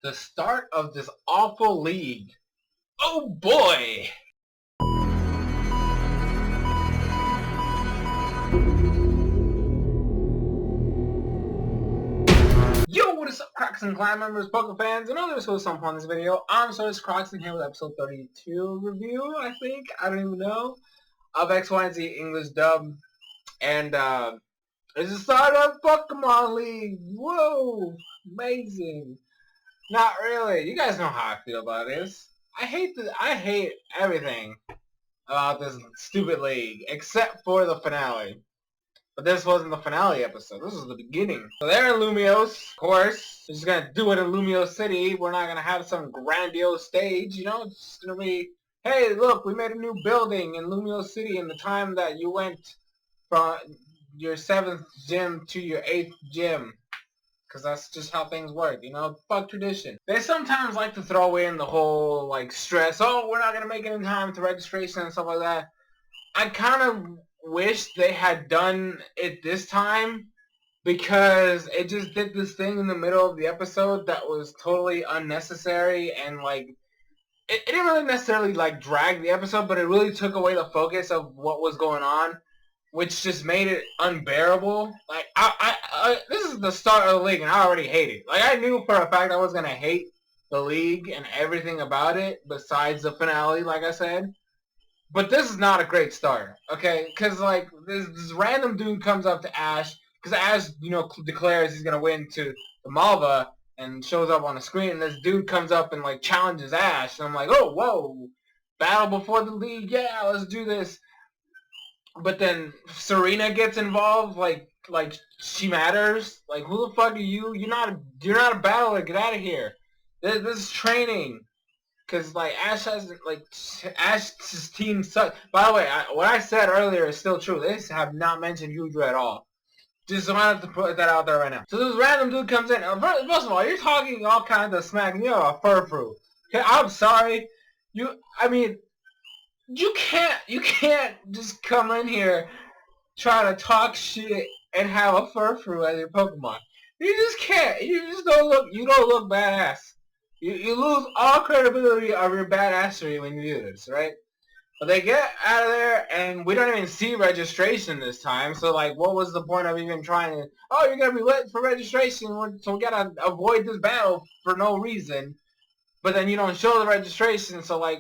The start of this awful league. Oh boy! Yo, what is up, Crockxen clan members, Poke fans, and others who are some fun this video. I'm SoresanCrockxen here with episode 32 review, I think. I don't even know. Of XY&Z English dub. And, it's the start of Pokemon League. Whoa! Amazing. Not really. You guys know how I feel about this. I hate everything about this stupid league, except for the finale. But this wasn't the finale episode. This was the beginning. So they're in Lumios, of course. They're just gonna do it in Lumio City. We're not gonna have some grandiose stage, you know? It's just gonna be, hey, look, we made a new building in Lumio City in the time that you went from your 7th gym to your 8th gym. Because that's just how things work, you know? Fuck tradition. They sometimes like to throw in the whole, like, stress. Oh, we're not gonna make it in time to registration and stuff like that. I kind of wish they had done it this time, because it just did this thing in the middle of the episode that was totally unnecessary, and like it didn't really necessarily like drag the episode, but it really took away the focus of what was going on, which just made it unbearable. Like this is the start of the league and I already hate it. Like I knew for a fact I was gonna hate the league and everything about it besides the finale, like I said. But this is not a great start, okay? Because, like, this random dude comes up to Ash, because Ash, you know, declares he's going to win to the Malva, and shows up on the screen, and this dude comes up and, like, challenges Ash, and I'm like, oh, whoa, battle before the league, yeah, let's do this. But then Serena gets involved, like she matters. Like, who the fuck are you? You're not a battler, get out of here. This is training. Because, like, Ash's team sucks. By the way, what I said earlier is still true. They have not mentioned Yudra at all. Just wanted to put that out there right now. So this random dude comes in. First of all, you're talking all kinds of smack, and you're a furfru. Okay, I'm sorry. You can't just come in here try to talk shit and have a furfru as your Pokemon. You just can't. You don't look badass. You lose all credibility of your badassery when you do this, right? But they get out of there, and we don't even see registration this time. So, like, what was the point of even trying to... Oh, you're going to be late for registration, so we got to avoid this battle for no reason. But then you don't show the registration, so, like,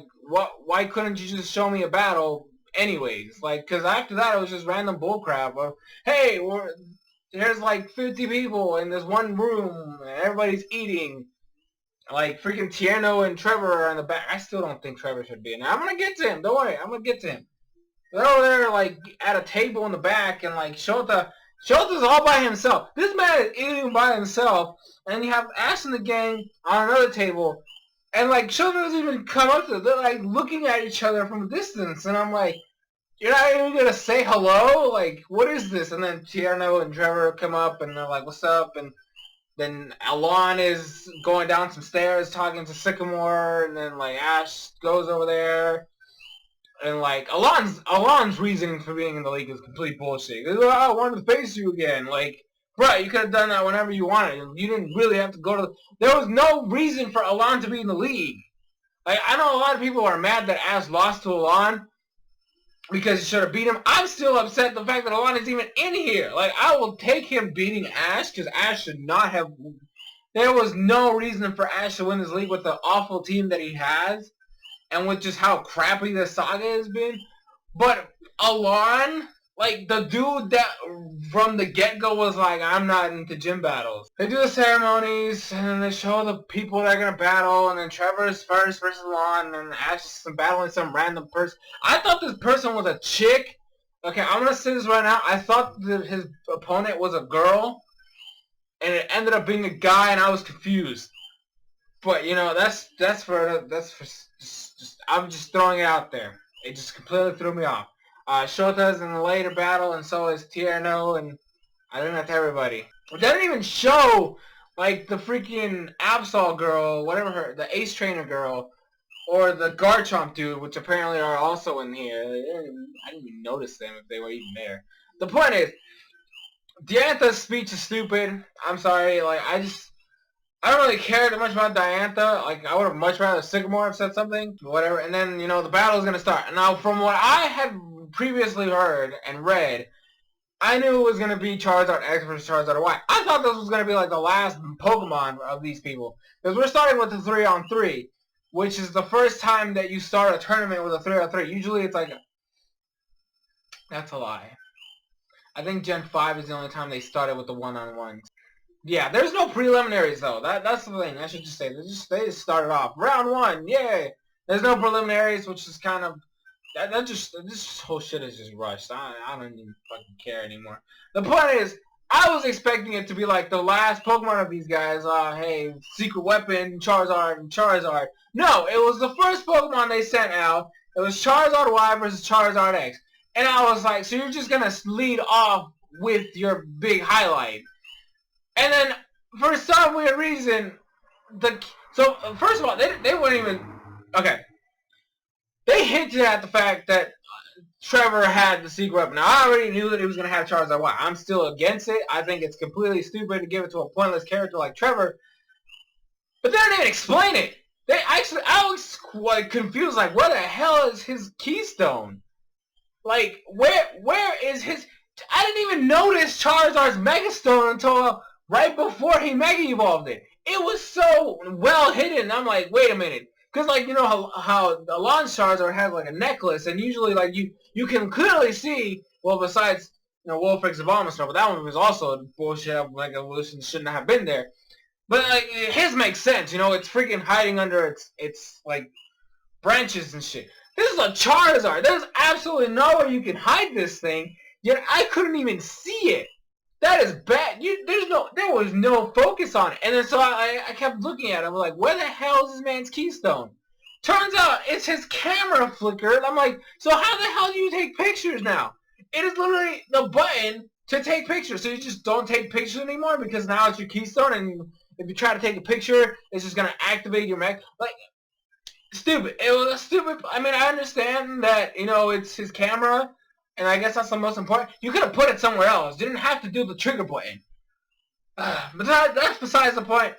why couldn't you just show me a battle anyways? Like, because after that, it was just random bullcrap of, hey, there's, like, 50 people in this one room, and everybody's eating. Like, freaking Tierno and Trevor are in the back. I still don't think Trevor should be in there. I'm going to get to him. Don't worry. I'm going to get to him. They're over there, like, at a table in the back, and, like, Shota's all by himself. This man is eating by himself, and you have Ash and the gang on another table, and, like, Shota doesn't even come up to them. They're, like, looking at each other from a distance, and I'm like, you're not even going to say hello? Like, what is this? And then Tierno and Trevor come up, and they're like, what's up? And then Alon is going down some stairs talking to Sycamore, and then, like, Ash goes over there. And, like, Alon's reasoning for being in the league is complete bullshit. He's like, oh, I wanted to face you again. Like, bro, you could have done that whenever you wanted. You didn't really have to go to... There was no reason for Alon to be in the league. Like, I know a lot of people are mad that Ash lost to Alon because he should have beat him. I'm still upset the fact that Alon is even in here. Like, I will take him beating Ash, because Ash should not have... There was no reason for Ash to win this league with the awful team that he has, and with just how crappy the saga has been. But Alon, like, the dude that from the get-go was like, I'm not into gym battles. They do the ceremonies, and then they show the people that are going to battle, and then Trevor's first versus Alon, and then Ash is battling some random person. I thought this person was a chick. Okay, I'm going to say this right now. I thought that his opponent was a girl, and it ended up being a guy, and I was confused. But, you know, that's I'm just throwing it out there. It just completely threw me off. Shota's in the later battle, and so is Tierno, and I think that's everybody. It doesn't even show, like, the freaking Absol girl, whatever the Ace Trainer girl, or the Garchomp dude, which apparently are also in here. I didn't even notice them if they were even there. The point is, Diantha's speech is stupid. I'm sorry, like, I don't really care too much about Diantha. Like, I would have much rather Sycamore have said something, whatever. And then, you know, the battle is going to start. Now, from what I had previously heard and read, I knew it was going to be Charizard X versus Charizard Y. I thought this was going to be like the last Pokemon of these people. Because we're starting with the 3-on-3, which is the first time that you start a tournament with a 3-on-3. Usually it's like... That's a lie. I think Gen 5 is the only time they started with the 1-on-1s. Yeah, there's no preliminaries though. That's the thing. I should just say they just started off round 1. Yay! There's no preliminaries, which is kind of this whole shit is just rushed. I don't even fucking care anymore. The point is, I was expecting it to be like the last Pokemon of these guys. Hey, secret weapon, Charizard and Charizard. No, it was the first Pokemon they sent out. It was Charizard Y versus Charizard X, and I was like, so you're just gonna lead off with your big highlight. And then, for some weird reason, first of all, they weren't even, okay. They hinted at the fact that Trevor had the secret weapon. Now, I already knew that he was going to have Charizard Y. I'm still against it. I think it's completely stupid to give it to a pointless character like Trevor. But they didn't even explain it. I was like, confused, like, what the hell is his keystone? Like, where is his... I didn't even notice Charizard's Megastone until right before he Mega Evolved it. It was so well hidden. I'm like, wait a minute. Because, like, you know how the launch Charizard has, like, a necklace, and usually, like, you can clearly see, well, besides, you know, Wolfix Evolvement stuff, but that one was also bullshit, like, evolution shouldn't have been there. But, like, his makes sense, you know, it's freaking hiding under its like, branches and shit. This is a Charizard. There's absolutely nowhere you can hide this thing, yet I couldn't even see it. That is bad. There was no focus on it. And then so I kept looking at it. I'm like, where the hell is this man's keystone? Turns out it's his camera flicker. And I'm like, so how the hell do you take pictures now? It is literally the button to take pictures. So you just don't take pictures anymore because now it's your keystone. And if you try to take a picture, it's just going to activate your Mac. Like, stupid. It was stupid. I mean, I understand that, you know, it's his camera. And I guess that's the most important. You could have put it somewhere else. You didn't have to do the trigger button. But that's besides the point.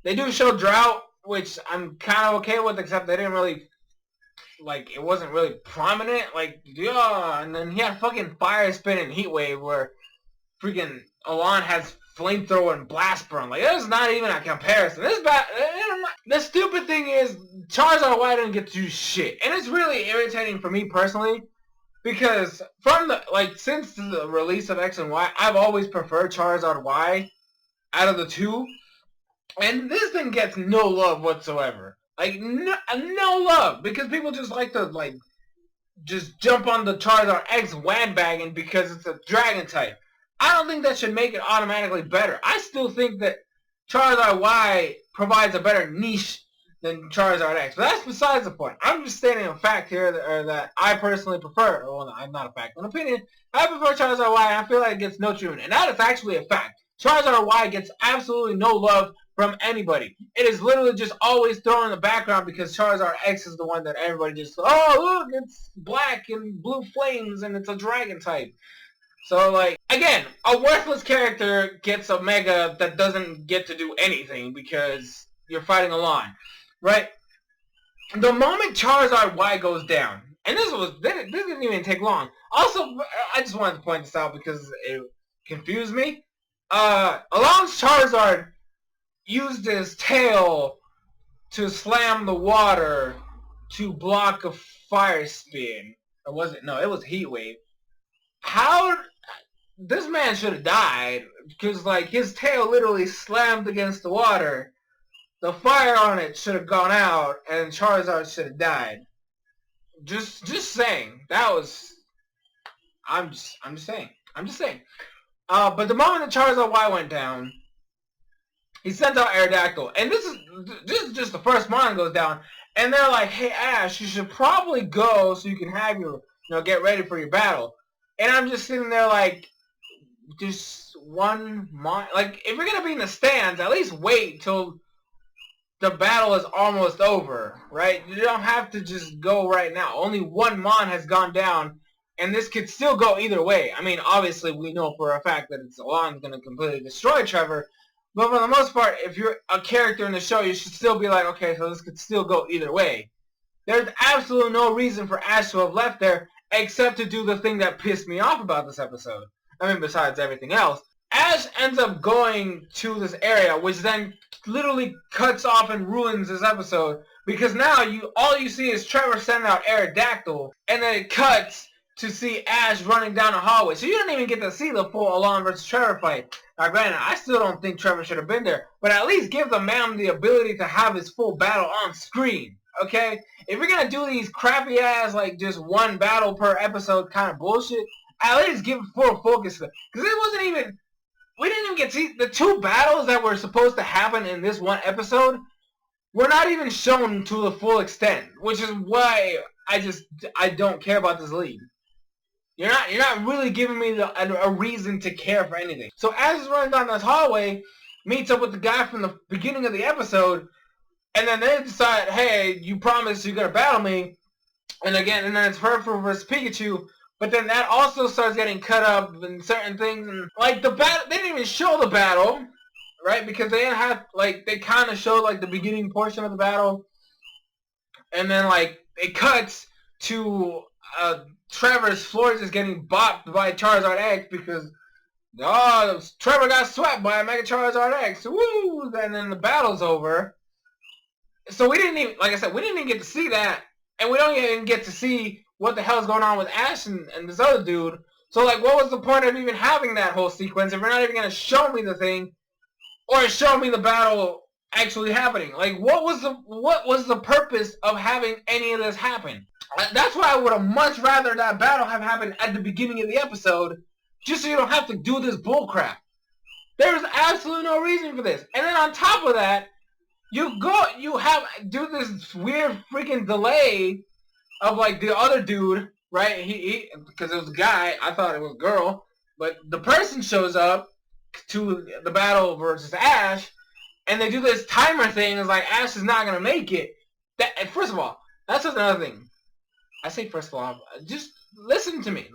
They do show Drought, which I'm kind of okay with, except they didn't really, like, it wasn't really prominent. Like, yeah, and then he had fucking Fire Spin and Heat Wave where freaking Alon has Flamethrower and Blast Burn. Like, there's not even a comparison. The stupid thing is, Charizard Y didn't get to do shit. And it's really irritating for me personally. Because since the release of X and Y, I've always preferred Charizard Y out of the two. And this thing gets no love whatsoever. Like, no love. Because people just like to, like, just jump on the Charizard X bandwagon because it's a Dragon type. I don't think that should make it automatically better. I still think that Charizard Y provides a better niche than Charizard X. But that's besides the point. I'm just stating a fact here that I personally prefer. Well, I'm not a fact. An opinion. I prefer Charizard Y, and I feel like it gets no treatment. And that is actually a fact. Charizard Y gets absolutely no love from anybody. It is literally just always thrown in the background because Charizard X is the one that everybody just, oh, look, it's black and blue flames, and it's a dragon type. So, like, again, a worthless character gets a Mega that doesn't get to do anything because you're fighting Alon. Right? The moment Charizard Y goes down, and this didn't even take long. Also, I just wanted to point this out because it confused me. Alon's Charizard used his tail to slam the water to block a Fire Spin. Or was it? No, it was Heat Wave. How... This man should have died because, like, his tail literally slammed against the water. The fire on it should have gone out, and Charizard should have died. Just saying. That was... I'm just saying. But the moment the Charizard Y went down, he sent out Aerodactyl. And this is just the first mon goes down. And they're like, hey, Ash, you should probably go so you can have your, get ready for your battle. And I'm just sitting there like, just one mon... Like, if you're going to be in the stands, at least wait till the battle is almost over, right? You don't have to just go right now. Only one mon has gone down, and this could still go either way. I mean, obviously, we know for a fact that Alon's going to completely destroy Trevor, But for the most part, if you're a character in the show, you should still be like, okay, so this could still go either way. There's absolutely no reason for Ash to have left there except to do the thing that pissed me off about this episode. I mean, besides everything else. Ash ends up going to this area, which then literally cuts off and ruins this episode, because now all you see is Trevor sending out Aerodactyl, and then it cuts to see Ash running down a hallway. So you don't even get to see the full Alon versus Trevor fight. Now granted, I still don't think Trevor should have been there, but at least give the man the ability to have his full battle on screen. Okay? If you're gonna do these crappy ass, like, just one battle per episode kind of bullshit, at least give full focus. Because it wasn't even, we didn't even get to see the two battles that were supposed to happen in this one episode were not even shown to the full extent, which is why I don't care about this league. You're not really giving me a reason to care for anything. So Ash is running down this hallway, meets up with the guy from the beginning of the episode, and then they decide, hey, you promised you're gonna battle me, and then it's Furfur versus Pikachu. But then that also starts getting cut up in certain things, and like the battle, they didn't even show the battle, right? Because they didn't have, like, they kind of showed like the beginning portion of the battle, and then like it cuts to Trevor's floor just getting bopped by Charizard X because Trevor got swept by a Mega Charizard X. Woo! And then the battle's over. So we didn't even, like I said, we didn't even get to see that, and we don't even get to see what the hell's going on with Ash and this other dude. So, like, what was the point of even having that whole sequence if you're not even going to show me the thing or show me the battle actually happening? Like, what was the purpose of having any of this happen? That's why I would have much rather that battle have happened at the beginning of the episode, just so you don't have to do this bullcrap. There's absolutely no reason for this. And then on top of that, do this weird freaking delay of, like, the other dude, right? He because it was a guy, I thought it was a girl, but the person shows up to the battle versus Ash, and they do this timer thing. It's like Ash is not gonna make it. First of all, that's another thing. I say first of all, just listen to me.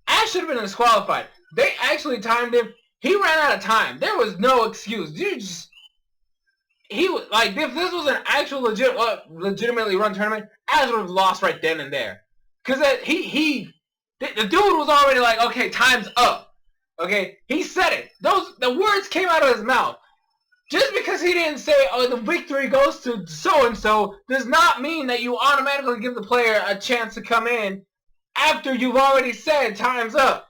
Ash should have been disqualified. They actually timed him. He ran out of time. There was no excuse. He was like, if this was an actual legitimately run tournament, Ash would have lost right then and there. Cause the dude was already like, okay, time's up. Okay, he said it. The words came out of his mouth. Just because he didn't say, oh, the victory goes to so and so, does not mean that you automatically give the player a chance to come in after you've already said time's up.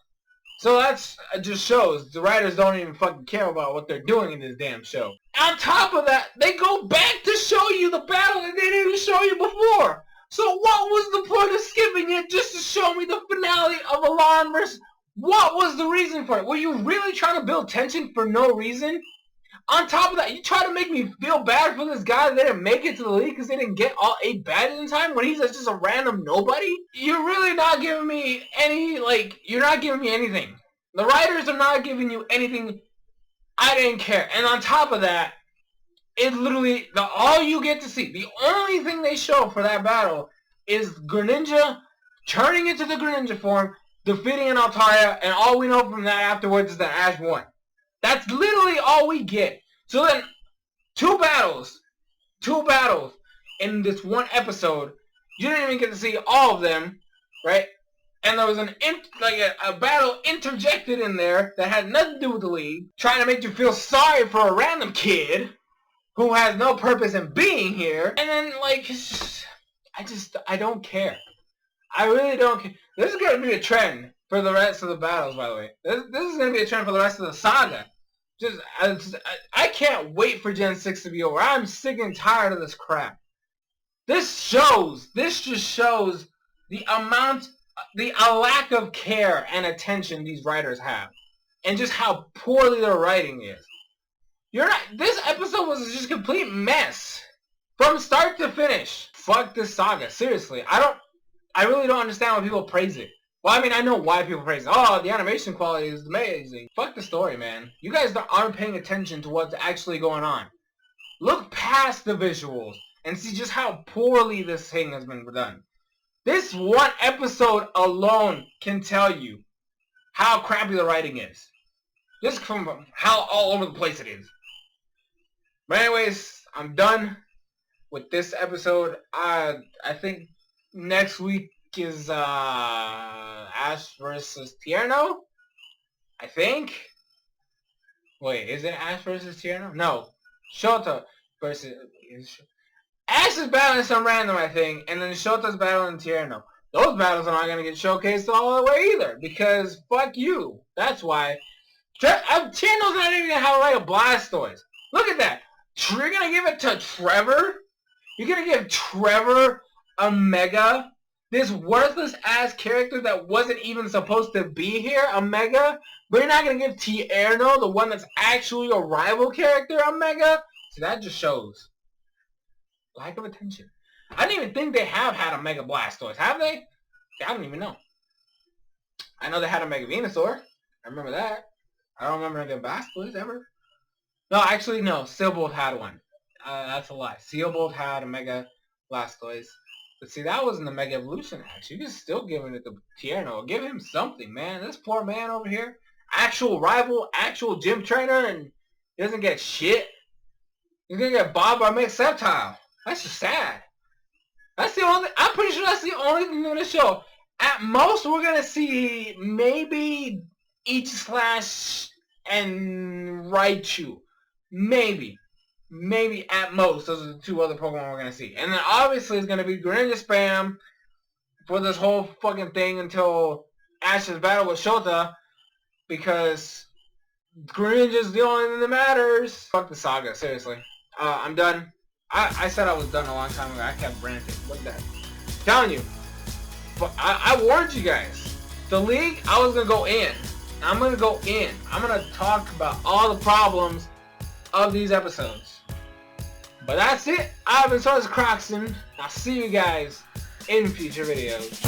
So that's just shows the writers don't even fucking care about what they're doing in this damn show. On top of that, they go back to show you the battle that they didn't even show you before. So what was the point of skipping it just to show me the finale of Alon versus... What was the reason for it? Were you really trying to build tension for no reason? On top of that, you try to make me feel bad for this guy that didn't make it to the league because they didn't get all 8 badges in time when he's just a random nobody? You're really not giving me you're not giving me anything. The writers are not giving you anything. I didn't care. And on top of that, it literally, all you get to see, the only thing they show for that battle is Greninja turning into the Greninja form, defeating an Altaria, and all we know from that afterwards is that Ash won. That's literally all we get. So then, two battles in this one episode. You didn't even get to see all of them, right? And there was a battle interjected in there that had nothing to do with the league, trying to make you feel sorry for a random kid who has no purpose in being here. And then, I don't care. I really don't care. This is going to be a trend for the rest of the battles, by the way. This is going to be a trend for the rest of the saga. I can't wait for Gen 6 to be over. I'm sick and tired of this crap. This just shows the lack of care and attention these writers have. And just how poorly their writing is. This episode was just a complete mess. From start to finish. Fuck this saga. Seriously. I really don't understand why people praise it. Well, I mean, I know why people praise it. Oh, the animation quality is amazing. Fuck the story, man. You guys aren't paying attention to what's actually going on. Look past the visuals and see just how poorly this thing has been done. This one episode alone can tell you how crappy the writing is. Just from how all over the place it is. But anyways, I'm done with this episode. I think next week is Ash versus Tierno. I think. Wait, is it Ash versus Tierno? No, Shota versus Ash is battling some random, I think, and then Shota's battling Tierno. Those battles are not gonna get showcased all the way either because fuck you. That's why. Tierno's not even gonna have like a Blastoise. Look at that. You're gonna give it to Trevor? You're gonna give Trevor a Mega? This worthless ass character that wasn't even supposed to be here, a Mega? But you're not gonna give Tierno, the one that's actually a rival character, a Mega? So that just shows lack of attention. I didn't even think they have had a Mega Blastoise. Have they? I don't even know. I know they had a Mega Venusaur. I remember that. I don't remember the Blastoise ever. No, actually, no. Sealbolt had one. That's a lie. Sealbolt had a Mega Blastoise. But see, that wasn't the Mega Evolution Axe. You're just still giving it to Tierno. Give him something, man. This poor man over here. Actual rival, actual gym trainer, and he doesn't get shit. He's gonna get bobbed by Mega Sceptile. That's just sad. That's the only. I'm pretty sure that's the only thing in the show. At most, we're gonna see maybe Slash and Raichu. Maybe at most. Those are the two other Pokemon we're gonna see. And then obviously it's gonna be Greninja spam for this whole fucking thing until Ash's battle with Shota, because Greninja's the only thing that matters. Fuck the saga, seriously. I'm done. I said I was done a long time ago. I kept ranting. Look at that. I'm telling you. But I warned you guys. The league, I was going to go in. I'm going to go in. I'm going to talk about all the problems of these episodes. But that's it. I've been SoresanCrockxen. I'll see you guys in future videos.